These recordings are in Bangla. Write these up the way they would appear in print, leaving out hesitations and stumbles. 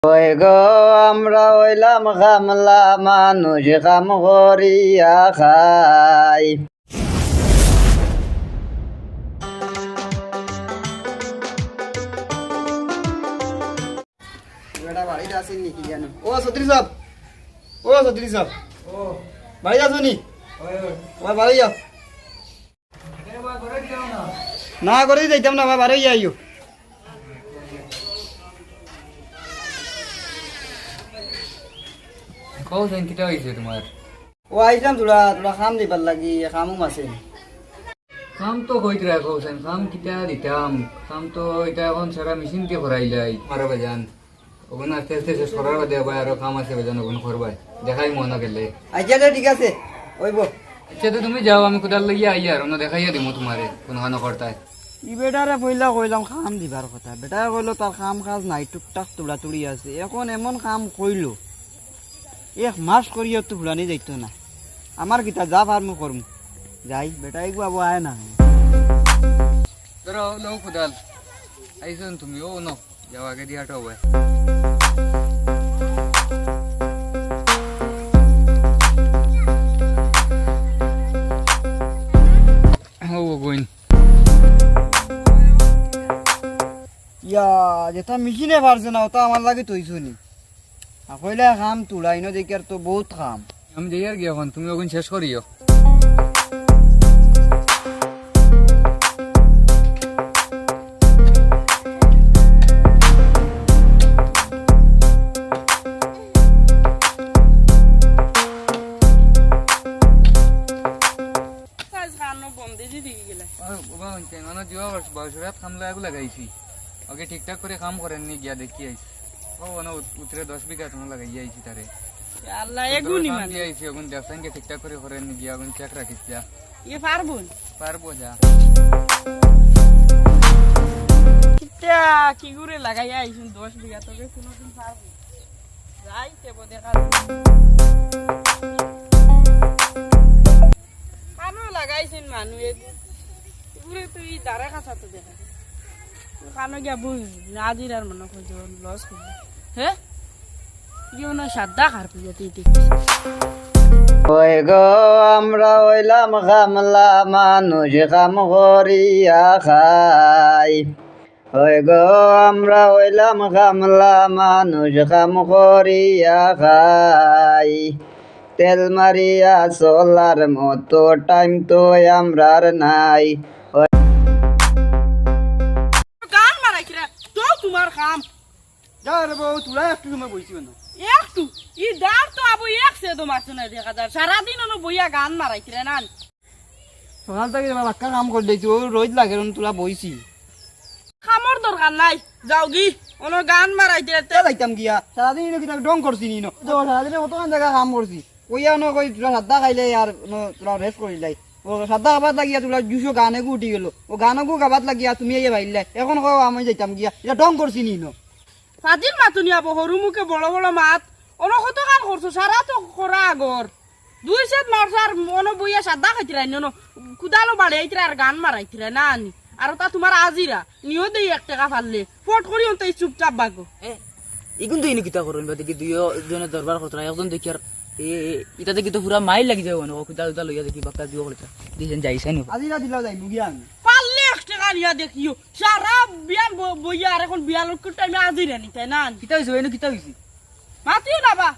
ওই গো আমরা হইলাম খামলা মানুষ কাম করিয়া খাই। বেটা বাড়িতে আসেন নাকি জানো? ও সত্রী সাহেব, ও সত্রী সাহেব, ও বাড়ি আসো নি? ওই বাড়ি যাও না, করে যাইতাম না, বাড়ি যাইও। কৌছেন কিটা হয়েছে তোমার? ও আইতাম তোরা তোরা খাম দিবার লাগি, খামও আছে। কাম তো কইতে রাখ কৌছেন, কাম কিটা দিতাম, কাম তো এটা এখন সারা মেশিন দিয়ে ভরাই যায় মারা বাজান। ওখানে আস্তে আস্তে শেষ করার বাদে আবার আরো কাম আছে বাজান, ওখানে করবাই দেখাই মনে গেলে। আচ্ছা তো ঠিক আছে, ওইব। আচ্ছা তো তুমি যাও, আমি কোদাল লাগিয়ে আই আর অন্য দেখাইয়া দিব তোমারে কোনখানে করতায়। ই বেটারে পইলা কইলাম খাম দিবার কথা, বেটা কইলো তার কাম কাজ নাই, টুকটাক তোলা তুলি আছে। এখন এমন কাম কইলো 1 মাস করিয়া তো ভুলানি যাইতো না। আমার কিতা যা পারমু করমু, যাই বেটা এগুলো আয় না। ধরো লও কোদাল, আইসন তুমি ও ন যাও আগে দিয়ে হাঁটো ভাই। ও গোইন ইয়া যেটা মেশিনে পারছে না ওটা আমার লাগে তৈছো নি। কইলা কাম তুলাই ন দেখি আর তো বহুত কাম। আমি যাই আর কি এখন, তুমি ওখানে শেষ করিও। আগে ঠিকঠাক করে কাম করেননি, গিয়া দেখি আইছি। ও উতরে 10 বিঘা তোমার লাগাই আইছি তারে। আল্লাহ এগুনি কাম মানে দিয়ে আইছি, ওগুন দেখছেন কি ঠিকঠাক করে করেননি, গিয়া ওগুন চেক রাখিস যা। এ পারবো পারবো যা। কিটা কি করে লাগাই আইছুন 10 বিঘা তোকে কোনোদিন পারবো যাইতে বো দেখা কানো লাগাইছেন মানু এগুলো তুই দাঁড়া খাসা তো দেখা কানো গিয়া বুঝ নাজির আর মনে করছে লস করবে হ্যাঁ ইও না সাদা খার পিয়া তুই ওই গো আমরা হইলাম খামলা মানুষ কাম করিয়া খাই। ওই গো আমরা হইলাম খামলা মানুষ কাম করিয়া খাই। তেল মারিয়া চলার মতো টাইম তো আমরার নাই। গান মারাইছিরা তো তোমার কাম যা রে বউ, তোরা একটু সময় বইছি না। একটু ই দাঁড় তো আবু এক সে তো মারছো না দেখা যায় সারাদিন অনু বইয়া গান মারাইছিলেন না সকাল থেকে বাক্কা কাম করে দিয়েছি, ও রোজ লাগে তোরা বইছি। খামর দরকার নাই যাও গি অনু গান মারাইছিলেন যাইতাম গিয়া সারাদিন ডং করছি নি সারাদিনে কতক্ষণ জায়গা কাম করছি। কইয়া ন কই তোরা সাদা খাইলে আর তোরা রেস্ট করিলাই। ও সাদা খাবার লাগিয়া তোরা জুসো গান এগু উঠি গেল, ও গান এগু গাবাত লাগিয়া তুমি এই ভাইলাই। এখন কও আমি যাইতাম গিয়া, এটা ডং করছি নি। ফাজিল মাতুনি আবো সরু মুখে বড় বড় মাত অনু কত গান করছো সারা তো করা আগর 2 সেট মারছো আর অনু বইয়া সাদা খাইছিলেন অনু কুদালো বাড়াইছিলেন আর গান মারাইছিলেন না আনি আর তা তোমার আজিরা নিও দেই 1 টাকা ফাললে ফট করি অন্ত চুপচাপ বাগো এগুন তো ইনি কিতা করুন দেখি দুজনের দরবার করতে একজন দেখি আর এটা দেখি তো পুরা মাইল লাগি যায় মানে কুতা কুতা লইয়া দেখি বাক্কা দিও করতে দিছেন যাইছেন আজিরা দিলা যাই মুগিয়া আমি পারলে 1 টাকা নিয়া দেখিও সারা বিয়ান বইয়া আর এখন বিয়ালোর টাইমে আজিরা নিতে না কিতা হইছে এনে কিতা হইছে মাতিও না বা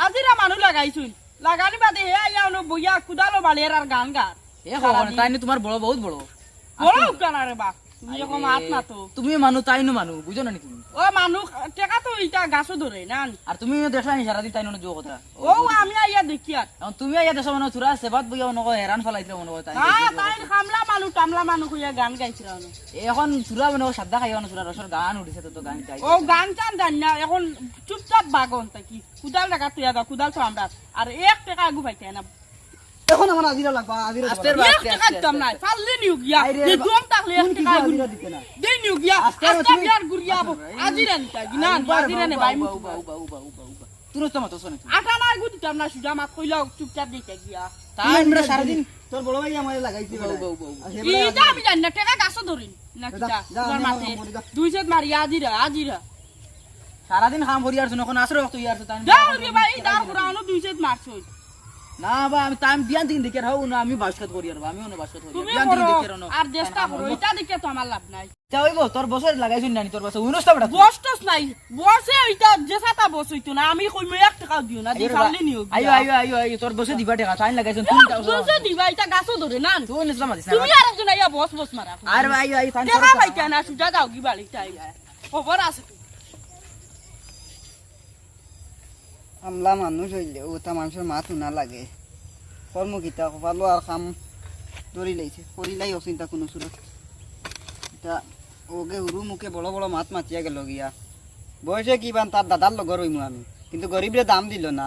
আজিরা মানুষ লাগাইছুন লাগানি বাদে হে আইয়া অনু বইয়া কুদালো বাড়ির আর গান গা এ হন তাই নি তোমার বড় বহুত বড় বড় উকানা রে বা তুমি এখন মাত না তো তুমি মানু তাই নো মানু বুঝো না নি তুমি ও মানুষ টেকা তো ইটা গাছও ধরে না আর তুমি দেখলা নি সারা দিন তাই নো জো কথা ও আমি আইয়া দেখি আর এখন তুমি আইয়া দেশ মানু চুরা সেবাত বইয়া নকো হেরান ফলাইতে মনে তাই হ্যাঁ তাই খামলা মানুষ টামলা মানুষ হইয়া গান গাইছিল এখন চুরা মানে সাদা খাইয়া চুরা রসর গান উঠিছে তো গান গাই ও গান টান জানি না এখন চুপচাপ বাগন তাকি কুদাল টাকা তুই আগা কুদাল তো আমরা আর 1 টাকা আগু পাইতে না এখন আমার আজিরা লাগবা। আজিরা আস্তের 1 টাকা দিতাম না ফাললে নিউ গিয়া যে জম থাকলে 1 টাকা আগু দিতে না। দেই নিউ গিয়া আস্তে বিয়ার গুড়িয়া আবো আজিরা নিতা গিনা আজিরা নে ভাই মুখ তুই তো মত শোনে আটা না আগু দিতাম না সুজা মাত কইলা চুপচাপ দিতে গিয়া তাই আমরা সারাদিন তোর বড় ভাই আমার লাগাইছি ইটা আমি জানি না টাকা গাছও ধরিন না কিটা তোমার মাথে 2 সেট মারি আজিরা আজিরা সারাদিন কাম করি আর যখন আসরে রক্ত ইয়ার তাই যাও রে ভাই দাঁড় ঘুরানো দুই সেট মারছো না বা আমি টাইম বিয়ান দিন দেখে রাও না আমি বাসকাত করি আর আমি অন্য বাসকাত করি তুমি বিয়ান দিন করো দেখে রাও আর চেষ্টা করো এটা দেখে তো আমার লাভ নাই তা হইব তোর বছর লাগাইছিস নানি তোর বছর উনস্তা বড় বসটস নাই বসে ওইটা যে সাতা বস হইতো না আমি কইমে 1 টাকা দিও না দি ফাললে নিও আইও আইও আইও আইও তোর বছর দিবা টাকা টাইম লাগাইছিস তুই টাকা বসে দিবা এটা গাছও ধরে না তুই নিসলা মাদিস তুমি আর একজন আইয়া বস বস মারা আর আইও আইও টাইম দেখা ভাই কেন সুজা দাও কি বাড়ি চাই খবর আছে আমলা মানুষ হইলে ওটা মানুষের মাথা না লাগে কর্মকিতা ভালো আর কাম ধরি লাইছে করি লাই অচিন্তা কোনো সুরত এটা ওকে হুরু মুখে বড় বড় মাত মাতিয়া গেল গিয়া বয়সে কিবান তার দাদার লগর হইমু আমি কিন্তু গরিবরে দাম দিল না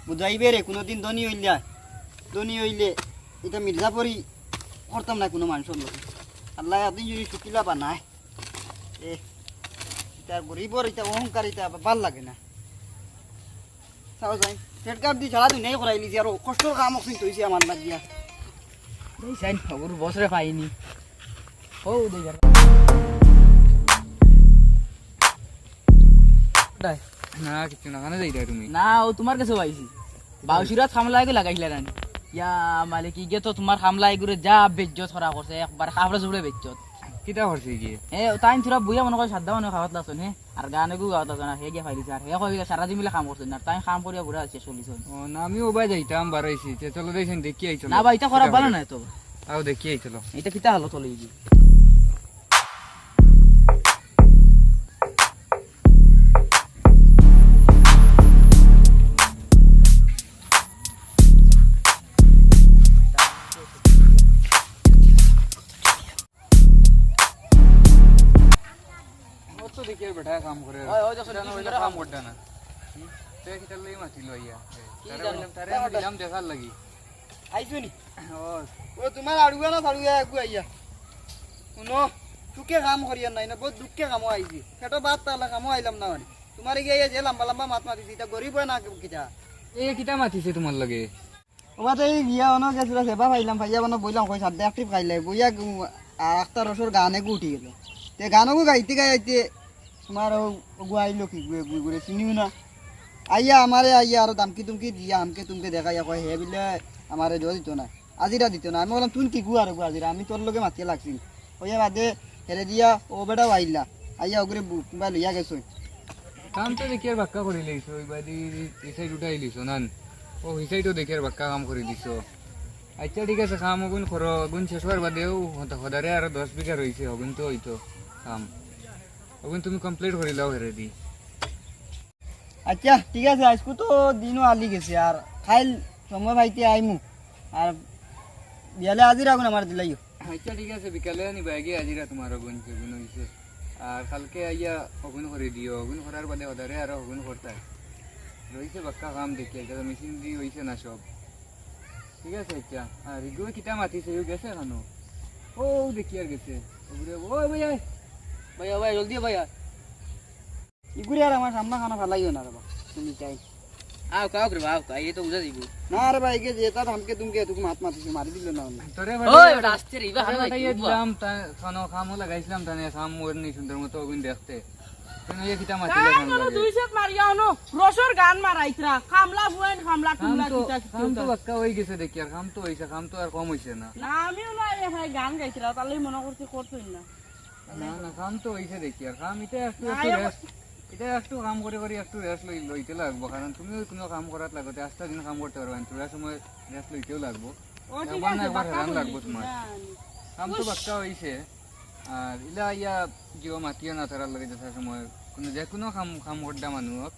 বুঝাইবে রে কোনোদিন ধনী হইলে এটা মির্জাপুরি করতাম না কোনো মানুষের লোক আল্লাহ এতদিন যদি শুকিলা বানায় এটা গরিবর এটা অহংকার এটা ভাল লাগে না চাও যাই পেট কাপ দি ছাড়া দুনিয়াই করাই লিছি আর কষ্টর কাম অসিন তৈছে আমার লাগিয়া এই সাইন খবর বছরে পাইনি ও দেখার না কিছু না কানে যাইতা তুমি না ও তোমার কাছে পাইছি বাউসিরাত খামলা আগে লাগাইছিলা রানি ইয়া মালিক ইগে তো তোমার খামলা এগুরে যা বেজ্জত করা করছে একবার খাবড়া জুড়ে বেজ্জত কিতা করছে কি তাই থোড়া বুয়া মনে করে সাদ্দা মনে খাওয়াত লাগছেন হে আর গানেগু গাওয়াত লাগছে না হে গিয়া ফাইলিছে আর হে কইলা সারা দিন মিলে কাম করছেন না তাই কাম করিয়া বুড়া আছে চলিছেন ও না আমি ওবাই যাইতাম বারাইছি চলো দেখেন দেখি আইছিল না ভাই এটা করা ভালো না তো আও দেখি আইছিল এটা কিতা হলো চলে গিয়ে তো দেখি বেটা কাম করে ওই যা ওইটা কাম করতে না তে কিতা লই মাছিল ইয়া তারে বললাম তারে দিলাম দেখার লাগি আইছো নি ও তোমার আড়ুয়া না ফাড়ুয়া একু আইয়া শুনো সুখে কাম করিয়া নাই না বহুত দুঃখে কামো আইছি সেটা বাদ তাহলে কামো আইলাম না মানে তোমার গিয়ে যে লম্বা লম্বা মাত মাতিছি এটা গরিব না কিটা এ কিতা মাতিছে তোমার লাগে ওবা তো এই বিয়া অন গেছিল সেবা পাইলাম ভাইয়া বানো বইলাম কই সাদ্দা অ্যাক্টিভ খাইলাই বইয়া আর একটা রসর গানে উঠি গেল তে গানকু গাইতে তোমার ওগু আইলো কি গুয়ে গুয়ে গুয়ে চিনিও না আইয়া আমারে আইয়া আর দামকি তুমকি দিয়া আমকে তুমকে দেখাইয়া কয় হে বিলে আমারে জল দিত না আজিরা দিত না আমি বললাম তুই কি গু আর গু আজিরা আমি তোর লগে মাতিয়ে লাগছি ওইয়া বাদে হেরে দিয়া ও বেটাও আইলা আইয়া ওগরে কিবা লইয়া গেছো কাম তো দেখি আর বাক্কা করে লইছো ওই বাদি এই সাইড উঠাই লিছো নান ও এই সাইডও দেখি আর বাক্কা কাম করে দিছো আচ্ছা ঠিক আছে কাম অগুন করো অগুন শেষ হওয়ার বাদেও হদারে আর 10 বিঘা রয়েছে অগুন তো হইতো কাম অগুন তুমি কমপ্লিট করে লাও হেরে দি আচ্ছা ঠিক আছে আজকু তো দিনও আলি গেছে আর খাইল সময় ভাইতে আইমু আর বিয়ালে আজিরা আগুন আমার দিলাইও আচ্ছা ঠিক আছে বিকালে নিবা আগে আজিরা তোমার অগুন কেগুন হইছে আর কালকে আইয়া অগুন করে দিও অগুন করার বাদে হদারে আর অগুন করতাই রয়েছে বাক্কা কাম দেখি এটা তো মেশিন দিয়ে হইছে না সব ঠিক আছে আচ্ছা আর রিগু কিটা মাতিছে ও গেছে এখনো ও দেখি আর গেছে ওগুলো ও ভাইয়া ভাইয়া ভাই জলদি ভাইয়া ইগুরি আর আমার সামনা খানা ফালাইও না রে বা তুমি চাই আও কাও রে বাও কাই তো বুঝা দিব না রে ভাই কে যেতা আমকে তুমকে তুক মাত মাতিছে মারি দিল না তোরে ওই বেটা আসছে রে ইবা হানো দিলাম খানো খামো লাগাইছিলাম তানে খাম ওর নি সুন্দর মতো অগুন দেখতে কেন এই কিটা মাতিলে কাম খান দুই সেট মারিয়া অনো রসর গান মারাইতরা খামলা বুয়েন খামলা টুমলা কিতা খাম তো বাক্কা হই গেছে দেখি আর খাম তো হইছে খাম তো আর কম হইছে না না আমিও না এ ভাই গান গাইতরা তাহলে মনে করতে করছই না না না খাম তো হইছে দেখি আর খাম এটা একটু না, রেস্ট এটা একটু কাম করে করে একটু রেস্ট লইতে লাগবো কারণ তুমি কোনো কাম করার লাগতে আস্তে দিন কাম করতে পারবে না তোরা সময় রেস্ট লইতেও লাগবো ও ঠিক একবার না আছে একবার বাক্কা হেরান কইলি, লাগবো তোমার জানি। কাম তো বাক্কা হইছে আর ইলা ইয়া জিও মাতিও না তারার লাগে যথা সময় কোনো যে কোনো কাম করদা মানুহক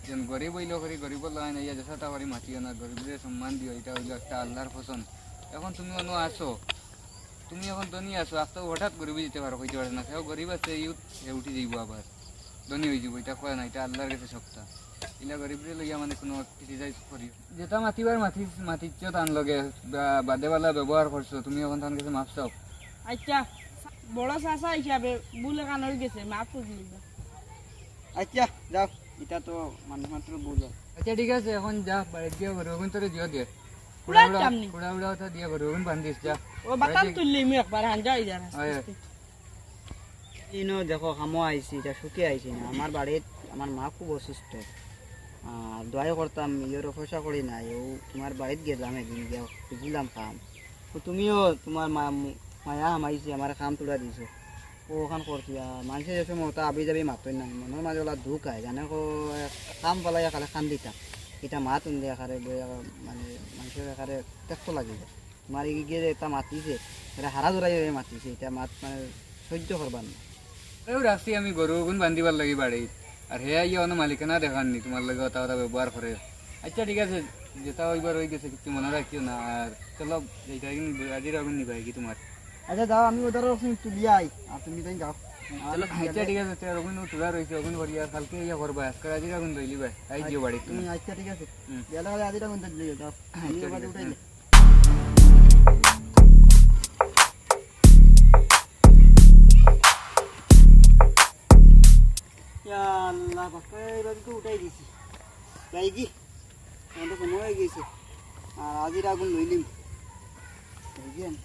যেন গরিব হইলেও করি গরিব লাগাই ইয়া যথা করি মাতিও না গরিবদের সম্মান দিও এটা হইলো একটা আল্লাহর পছন্দ এখন তুমি অন্য আছো তুমি এখন ধনী আছো আজ তো হঠাৎ গরিব দিতে পারো কইতে পারে না সেও গরিব আছে ইউথ সে উঠি যাইব আবার ধনী হয়ে যাবো এটা কয় না এটা আল্লাহর কাছে সপ্তা ইলা গরিবরে লইয়া মানে কোনো ক্রিটিসাইজ করি যেটা মাতিবার মাতিচ্ছ তান লগে বাদেওয়ালা ব্যবহার করছো তুমি এখন তান কাছে মাপ চাও আচ্ছা বড় চাচা হিসাবে বুলে কান হয়ে গেছে মাফ করে দিবা আচ্ছা যাও এটা তো মানুষ মাত্র বুঝো আচ্ছা ঠিক আছে এখন যা বাড়িতে গিয়ে ঘরে ওখান তোরে জিও দিয়ে কুড়া চামনি কুড়া উড়া ওটা দিয়ে ঘরে ওখান বান্ধিস যা ও বাতান তুললি মি একবার হান যাই যা ইনো দেখো খামো আইছি এটা শুকে আইছি না আমার বাড়িত আমার মা খুব অসুস্থ, আর দোয়াই করতাম ইয়েরও পয়সা করি নাই, ও তোমার বাড়িত গেলাম একদিন গিয়া বুঝলাম কাম, তো তুমিও তোমার মায়া হামাইছি আমার কাম তুলা দিছো, ও ওখান করছি। আর মানুষের যে সময় ওটা আবি যাবি মাতই না, মনের মাঝে ওলা দুঃখ হয় জানে, কাম পালাই একালে খান দিতাম, এটা মাত উনলে একারে মানে মানুষের একারে টেক্ত লাগি যায়। তোমার গিয়ে এটা মাতিছে, এটা হারা জোড়াই মাতিছে, এটা মাত মানে সহ্য করবার না। এও রাখছি আমি গরু গুণ বান্ধিবার লাগি বাড়িত, আর হে ইয়ে অন্য মালিকানা দেখাননি তোমার লগে ওটা ওটা ব্যবহার করে। আচ্ছা ঠিক আছে, যেটা ওইবার হয়ে গেছে কিছু মনে রাখিও না, আর চলো এইটা আজির আগুন নিবাই কি তোমার। আচ্ছা যাও, আমি ওদের তুলি আই, আর তুমি তাই যাও। চলো আচ্ছা ঠিক আছে, তো ওগুন তোলা রয়েছে ওগুন করি, আর কালকে ইয়ে করবা, আজকে আজির আগুন রইলি ভাই আই জিও বাড়িত তুমি। আচ্ছা ঠিক আছে, গেলে হলে আদিটা কোনটা দিয়ে যাও, আমি আচ্ছা, বাড়ি ঠিক আছে। উঠাইলে। ইয়া আল্লাহ, বাক্কা এবার তো উঠাই দিছি, যাই কি আমাদের সময় হয়ে গেছে, আর আজির আগুন লইলিম বুঝলেন।